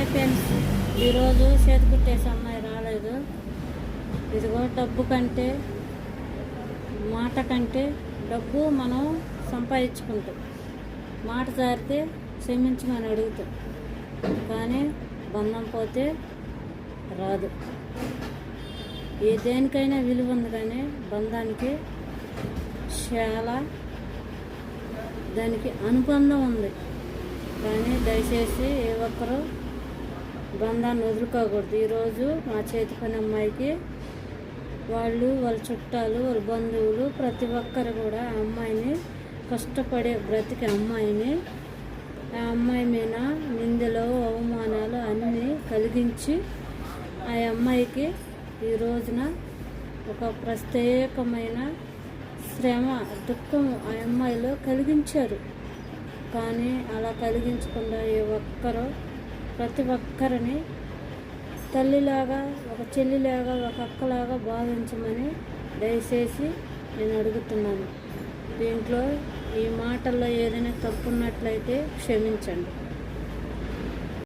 Hi friends, ఈరోజు చేతి కుట్టేసి అమ్మాయి రాలేదు. ఇదిగో డబ్బు కంటే మాట కంటే డబ్బు మనం సంపాదించుకుంటాం. మాట జారితే క్షమించమని అడుగుతాం, కానీ బంధం పోతే రాదు. ఏ దేనికైనా విలువ ఉంది, కానీ బంధానికి చాలా దానికి అనుబంధం ఉంది. కానీ దయచేసి ఏ ఒక్కరూ బంధాన్ని వదులుకోకూడదు. ఈరోజు మా చేతి పని అమ్మాయికి వాళ్ళ చుట్టాలు, వాళ్ళ బంధువులు ప్రతి ఒక్కరు కూడా ఆ అమ్మాయిని, కష్టపడే బ్రతికి అమ్మాయిని, ఆ అమ్మాయి మీద నిందలు అవమానాలు అన్నీ కలిగించి ఆ అమ్మాయికి ఈ రోజున ఒక ప్రత్యేకమైన శ్రమ, దుఃఖం ఆ అమ్మాయిలో కలిగించారు. కానీ అలా కలిగించకుండా ఏ ఒక్కరూ ప్రతి ఒక్కరిని తల్లిలాగా, ఒక చెల్లిలాగా, ఒక అక్కలాగా భావించమని దయచేసి నేను అడుగుతున్నాను. దీంట్లో ఈ మాటల్లో ఏదైనా తప్పున్నట్లయితే క్షమించండి.